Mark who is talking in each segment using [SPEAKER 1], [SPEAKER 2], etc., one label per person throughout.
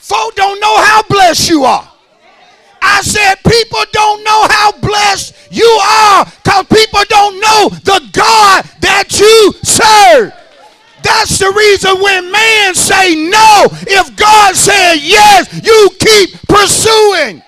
[SPEAKER 1] Folk don't know how blessed you are. I said people don't know how blessed you are because people don't know the God that you serve. That's the reason when man say no, if God said yes, you keep pursuing.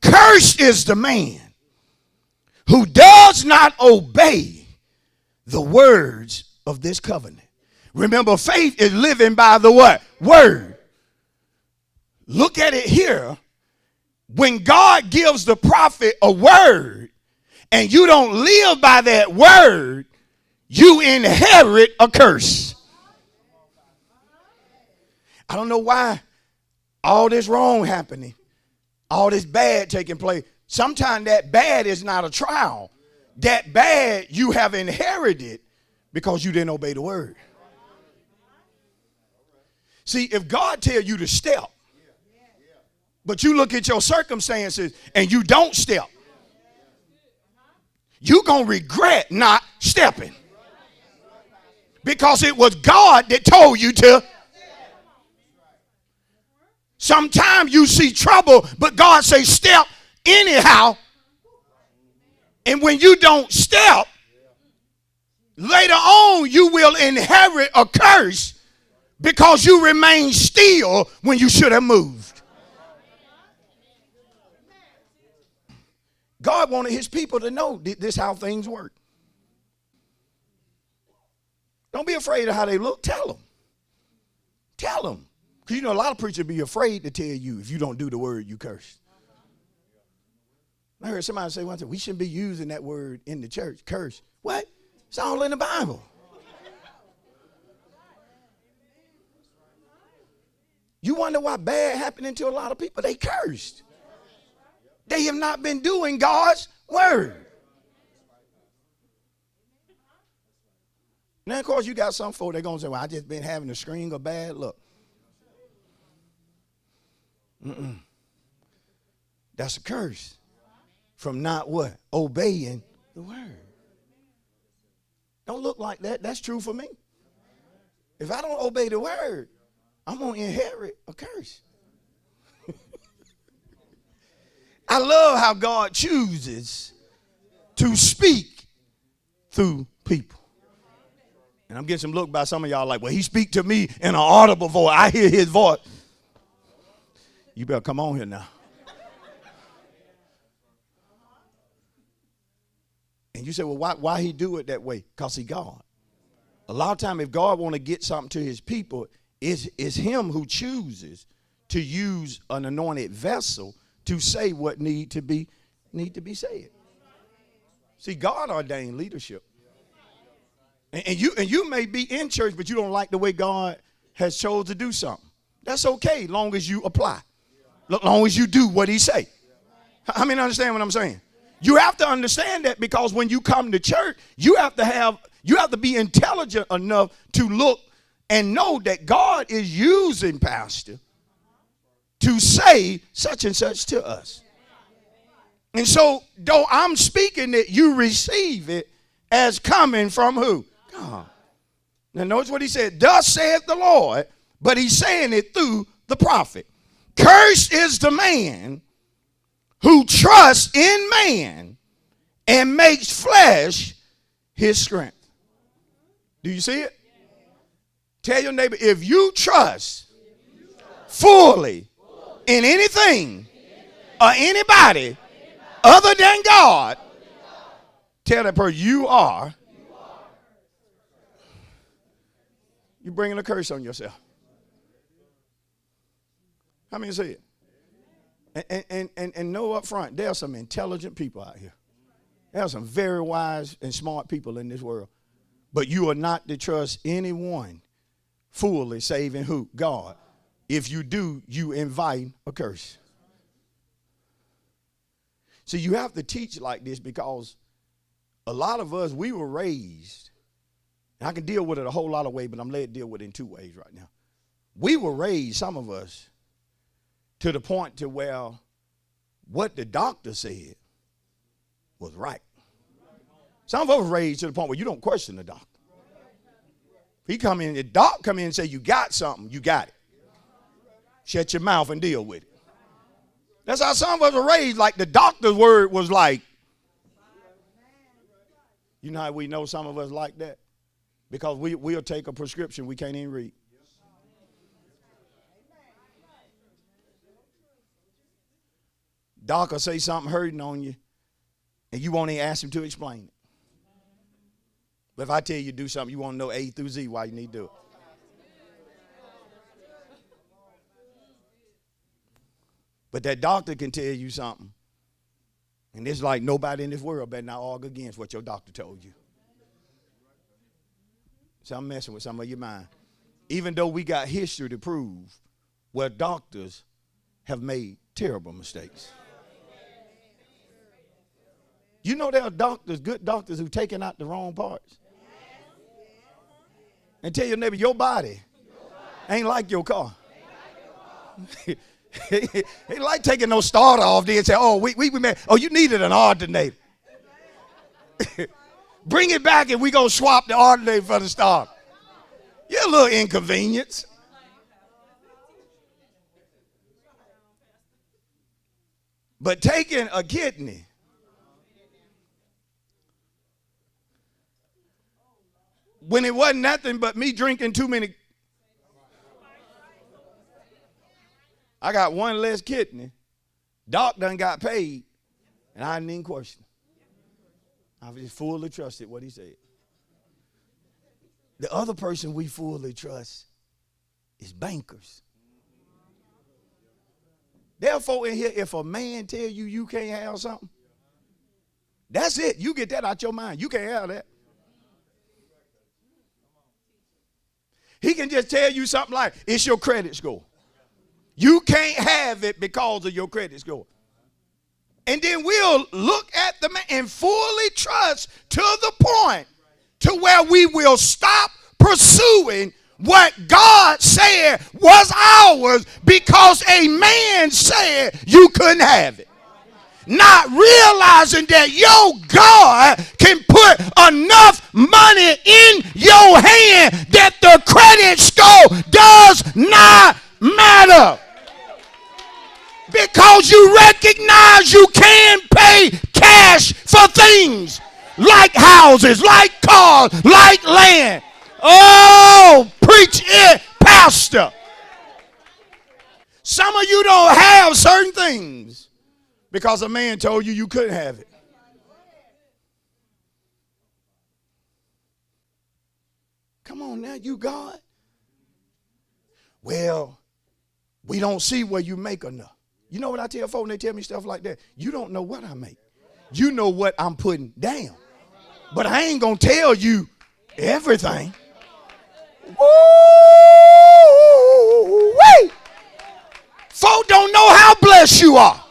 [SPEAKER 1] Cursed is the man who does not obey the words of this covenant. Remember, faith is living by the what? Word. Look at it here. When God gives the prophet a word and you don't live by that word, you inherit a curse. I don't know why all this wrong happening, all this bad taking place. Sometimes that bad is not a trial. That bad you have inherited because you didn't obey the word. See, if God tell you to step, but you look at your circumstances and you don't step, you're going to regret not stepping. Because it was God that told you to. Sometimes you see trouble, but God say step anyhow. And when you don't step, later on you will inherit a curse because you remain still when you should have moved. God wanted his people to know this how things work. Don't be afraid of how they look. Tell them. Tell them. Because you know a lot of preachers be afraid to tell you if you don't do the word, you curse. I heard somebody say one time, we shouldn't be using that word in the church. Curse. What? It's all in the Bible. You wonder why bad happening to a lot of people? They cursed. They have not been doing God's word. Now, of course, you got some folk, they're going to say, well, I just been having a string of bad luck. That's a curse from not what? Obeying the word. Don't look like that. That's true for me. If I don't obey the word, I'm going to inherit a curse. I love how God chooses to speak through people. And I'm getting some look by some of y'all like, well, he speak to me in an audible voice. I hear his voice. You better come on here now. And you say, well, why he do it that way? Because he God. A lot of time if God want to get something to his people, it's him who chooses to use an anointed vessel to say what need to be said. See, God ordained leadership. And you may be in church, but you don't like the way God has chosen to do something. That's okay, long as you apply. Long as you do what he say. I mean, understand what I'm saying? You have to understand that because when you come to church, you have to be intelligent enough to look and know that God is using pastor to say such and such to us. And so, though I'm speaking it, you receive it as coming from who? God. Now notice what he said. Thus saith the Lord, but he's saying it through the prophet. Cursed is the man who trusts in man and makes flesh his strength. Do you see it? Tell your neighbor, if you trust fully in anything or anybody other than God, tell that person you're bringing a curse on yourself. How many say it? And know up front, there are some intelligent people out here. There are some very wise and smart people in this world. But you are not to trust anyone fully saving who? God. If you do, you invite a curse. So you have to teach like this because a lot of us, we were raised, and I can deal with it a whole lot of ways, but I'm led to deal with it in two ways right now. We were raised, some of us, to the point to where what the doctor said was right. Some of us were raised to the point where you don't question the doctor. He come in, the doc come in and say, you got something, you got it. Shut your mouth and deal with it. That's how some of us are raised. Like the doctor's word was like, you know how we know some of us like that? Because we'll take a prescription we can't even read. Doc will say something hurting on you, and you won't even ask him to explain it. But if I tell you to do something, you want to know A through Z why you need to do it. But that doctor can tell you something, and it's like nobody in this world better not argue against what your doctor told you. So I'm messing with some of your mind. Even though we got history to prove where doctors have made terrible mistakes. You know there are doctors, good doctors, who've taken out the wrong parts. And tell your neighbor, your body ain't like your car. Ain't like taking no starter off there and say, oh, we made, oh, you needed an alternator. Bring it back and we gonna swap the alternator for the starter. You're a little inconvenience. But taking a kidney, when it wasn't nothing but me drinking too many. I got one less kidney. Doc done got paid, and I didn't even question. I just fully trusted what he said. The other person we fully trust is bankers. Therefore, in here, if a man tell you you can't have something, that's it. You get that out your mind. You can't have that. He can just tell you something like, it's your credit score. You can't have it because of your credit score. And then we'll look at the man and fully trust to the point to where we will stop pursuing what God said was ours because a man said you couldn't have it. Not realizing that your God can put enough money in your hand that the credit score does not matter. Because you recognize you can pay cash for things like houses, like cars, like land. Oh, preach it, pastor. Some of you don't have certain things because a man told you you couldn't have it. Come on now, you God. Well, we don't see where you make enough. You know what I tell folks when they tell me stuff like that? You don't know what I make. You know what I'm putting down. But I ain't going to tell you everything. Woo-wee. Folk don't know how blessed you are.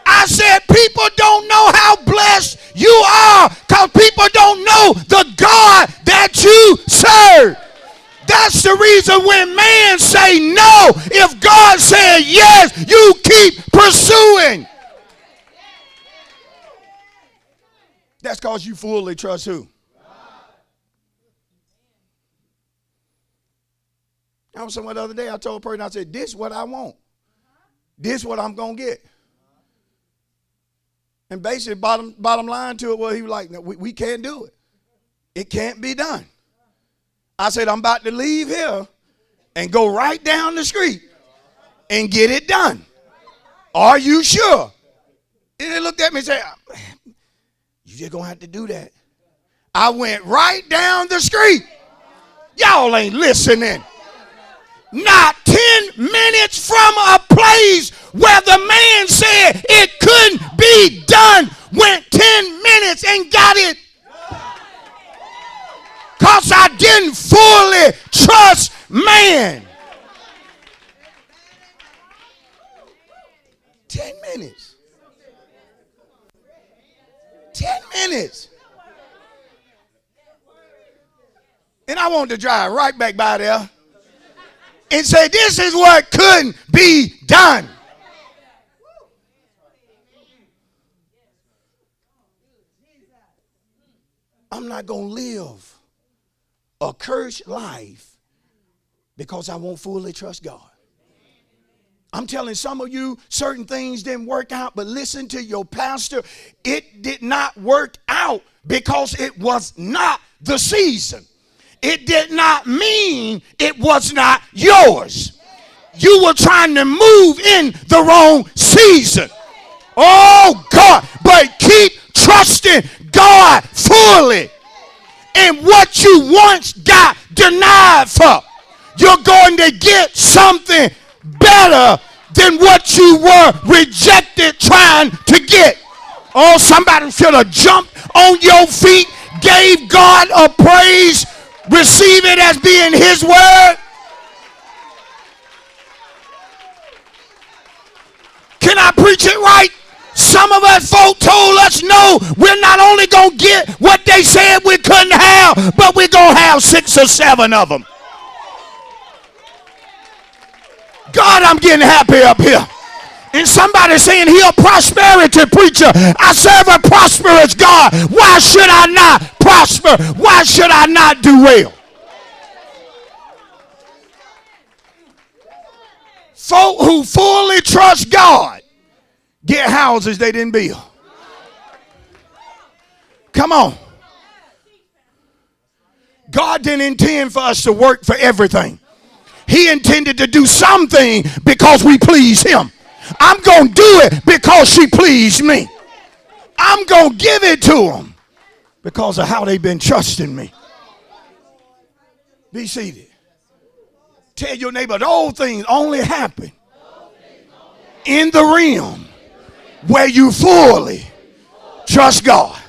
[SPEAKER 1] I said people don't know how blessed you are because people don't know the God that you serve. That's the reason when man say no, if God said yes, you keep pursuing. That's because you fully trust who? I was somewhere the other day, I told a person, I said, this is what I want. This is what I'm going to get. And basically, bottom line to it, well, he was like, no, we can't do it. It can't be done. I said, I'm about to leave here and go right down the street and get it done. Are you sure? And they looked at me and said, you just going to have to do that. I went right down the street. Y'all ain't listening. Not 10 minutes from a place where the man said it couldn't be done, went 10 minutes and got it. Because I didn't fully trust man. 10 minutes. 10 minutes. And I wanted to drive right back by there and say, this is what couldn't be done. I'm not going to live a cursed life because I won't fully trust God. I'm telling some of you, certain things didn't work out, but listen to your pastor. It did not work out because it was not the season. It did not mean it was not yours. You were trying to move in the wrong season. Oh God, but keep trusting God fully. And what you once got denied for, you're going to get something better than what you were rejected trying to get. Oh, somebody should have jumped on your feet, gave God a praise, receive it as being his word. Can I preach it right? Some of us folk told us no, we're not only going to get what they said we couldn't have, but we're going to have 6 or 7 of them. God, I'm getting happy up here. And somebody saying he a prosperity preacher. I serve a prosperous God. Why should I not prosper? Why should I not do well? Folk who fully trust God get houses they didn't build. Come on. God didn't intend for us to work for everything. He intended to do something because we please him. I'm going to do it because she pleased me. I'm going to give it to them because of how they've been trusting me. Be seated. Tell your neighbor, those things only happen in the realm where you fully trust God.